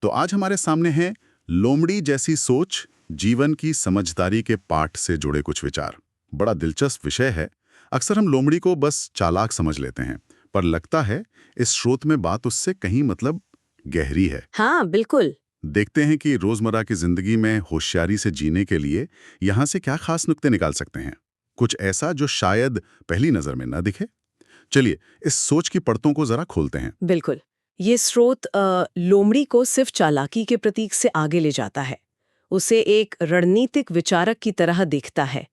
तो आज हमारे सामने है लोमड़ी जैसी सोच, जीवन की समझदारी के पाठ से जुड़े कुछ विचार। बड़ा दिलचस्प विषय है। अक्सर हम लोमड़ी को बस चालाक समझ लेते हैं, पर लगता है इस स्रोत में बात उससे कहीं गहरी है। हाँ बिल्कुल। देखते हैं कि रोजमर्रा की जिंदगी में होशियारी से जीने के लिए यहाँ से क्या खास नुक्ते निकाल सकते हैं, कुछ ऐसा जो शायद पहली नजर में न दिखे। चलिए इस सोच की परतों को जरा खोलते हैं। बिल्कुल। ये स्रोत लोमड़ी को सिर्फ चालाकी के प्रतीक से आगे ले जाता है। उसे एक रणनीतिक विचारक की तरह देखता है।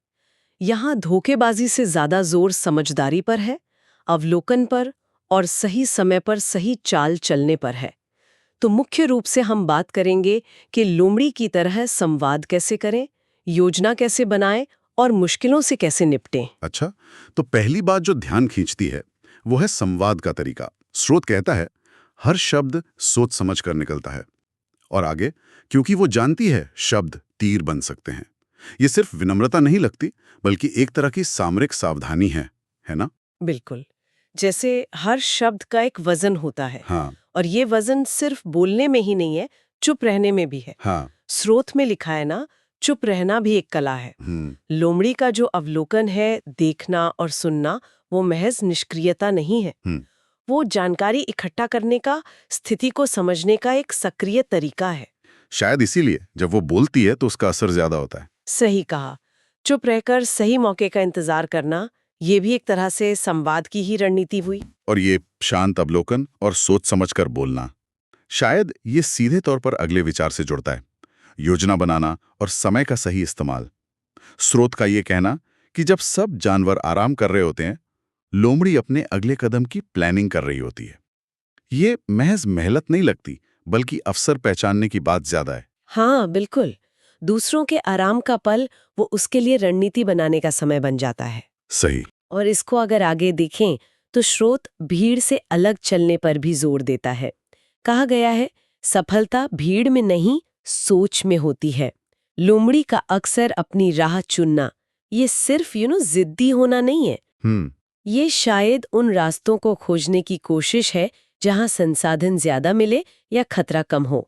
यहाँ धोखेबाजी से ज्यादा जोर समझदारी पर है, अवलोकन पर और सही समय पर सही चाल चलने पर है। तो मुख्य रूप से हम बात करेंगे कि लोमड़ी की तरह संवाद कैसे करें, योजना कैसे बनाएं और मुश्किलों से कैसे निपटें। अच्छा, तो पहली बात जो ध्यान खींचती है वो है संवाद का तरीका। स्रोत कहता है हर शब्द सोच समझ कर निकलता है। और आगे, क्योंकि वो जानती है शब्द तीर बन सकते हैं। ये सिर्फ विनम्रता नहीं लगती, बल्कि एक तरह की सामरिक सावधानी है ना? बिल्कुल। जैसे हर शब्द का एक वजन होता है। हाँ। और ये वजन सिर्फ बोलने में ही नहीं है, चुप रहने में भी है। हाँ। स्रोत में लिखा है ना, चुप रहना भी एक कला है। लोमड़ी का जो अवलोकन है, देखना और सुनना, वो महज निष्क्रियता नहीं है। वो जानकारी इकट्ठा करने का, स्थिति को समझने का एक सक्रिय तरीका है। शायद इसीलिए जब वो बोलती है तो उसका असर ज्यादा होता है। सही कहा। चुप रहकर सही मौके का इंतजार करना, ये भी एक तरह से संवाद की ही रणनीति हुई। और ये शांत अवलोकन और सोच समझकर बोलना, शायद ये सीधे तौर पर अगले विचार से जुड़ता है। योजना बनाना और समय का सही इस्तेमाल। स्रोत का ये कहना कि जब सब जानवर आराम कर रहे होते हैं, लोमड़ी अपने अगले कदम की प्लानिंग कर रही होती है। ये महज मेहनत नहीं लगती, बल्कि अवसर पहचानने की बात ज्यादा है। हाँ बिल्कुल। दूसरों के आराम का पल वो उसके लिए रणनीति बनाने का समय बन जाता है। सही। और इसको अगर आगे देखें तो स्रोत भीड़ से अलग चलने पर भी जोर देता है। कहा गया है, सफलता भीड़ में नहीं, सोच में होती है। लोमड़ी का अक्सर अपनी राह चुनना, ये सिर्फ जिद्दी होना नहीं है। ये शायद उन रास्तों को खोजने की कोशिश है जहां संसाधन ज्यादा मिले या खतरा कम हो।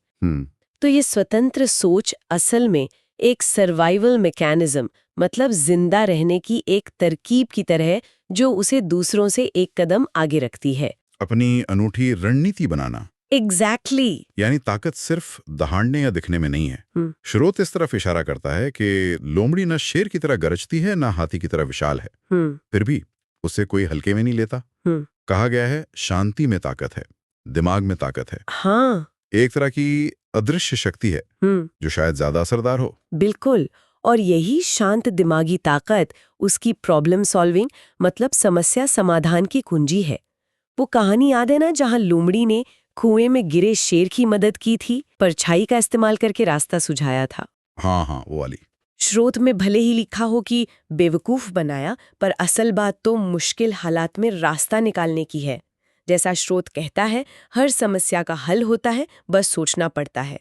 तो ये स्वतंत्र सोच असल में एक सर्वाइवल मैकेनिज्म, मतलब जिंदा रहने की एक तरकीब की तरह है, जो उसे दूसरों से एक कदम आगे रखती है। अपनी अनूठी रणनीति बनाना। एग्जैक्टली। यानी ताकत सिर्फ दहाड़ने या दिखने में नहीं है। स्रोत इस तरफ इशारा करता है कि लोमड़ी न शेर की तरह गरजती है, न हाथी की तरह विशाल है। फिर भी उसे कोई हल्के में नहीं लेता। कहा गया है शांति में ताकत है, दिमाग में ताकत है। हाँ। एक तरह की अदृश्य शक्ति है जो शायद ज्यादा असरदार हो। बिल्कुल। और यही शांत दिमागी ताकत उसकी प्रॉब्लम सॉल्विंग, मतलब समस्या समाधान की कुंजी है। वो कहानी याद है ना, जहां लोमड़ी ने कुएं में गिरे शेर की मदद की थी, परछाई का इस्तेमाल करके रास्ता सुझाया था। हाँ, वो वाली। स्रोत में भले ही लिखा हो कि बेवकूफ बनाया, पर असल बात तो मुश्किल हालात में रास्ता निकालने की है। जैसा स्रोत कहता है, हर समस्या का हल होता है, बस सोचना पड़ता है।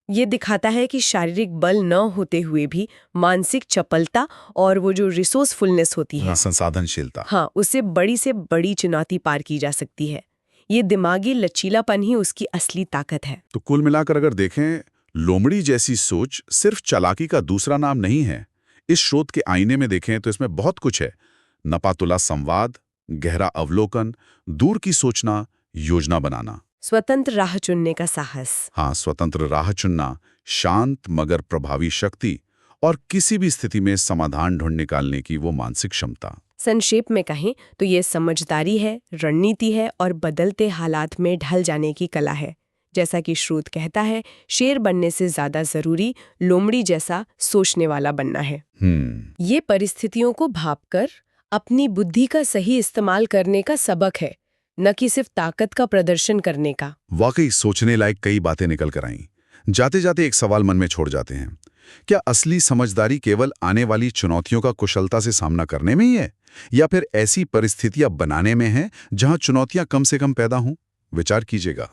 ये दिखाता है कि शारीरिक बल न होते हुए भी मानसिक चपलता और वो जो रिसोर्सफुलनेस होती है, संसाधनशीलता, हाँ, उससे बड़ी से बड़ी चुनौती पार की जा सकती है। ये दिमागी लचीलापन ही उसकी असली ताकत है। तो कुल मिलाकर अगर देखें, लोमड़ी जैसी सोच सिर्फ चालाकी का दूसरा नाम नहीं है। इस स्रोत के आईने में देखें तो इसमें बहुत कुछ है। नपातुला संवाद, गहरा अवलोकन, दूर की सोचना, योजना बनाना, स्वतंत्र राह चुनने का साहस। हाँ, स्वतंत्र राह चुनना, शांत मगर प्रभावी शक्ति, और किसी भी स्थिति में समाधान ढूंढ निकालने की वो मानसिक क्षमता। संक्षेप में कहें तो ये समझदारी है, रणनीति है और बदलते हालात में ढल जाने की कला है। जैसा कि स्रोत कहता है, शेर बनने से ज्यादा जरूरी लोमड़ी जैसा सोचने वाला बनना है। ये परिस्थितियों को भांपकर अपनी बुद्धि का सही इस्तेमाल करने का सबक है, न कि सिर्फ ताकत का प्रदर्शन करने का। वाकई सोचने लायक कई बातें निकल कर आईं। जाते जाते एक सवाल मन में छोड़ जाते हैं, क्या असली समझदारी केवल आने वाली चुनौतियों का कुशलता से सामना करने में ही है, या फिर ऐसी परिस्थितियां बनाने में है जहां चुनौतियां कम से कम पैदा हों? विचार कीजिएगा।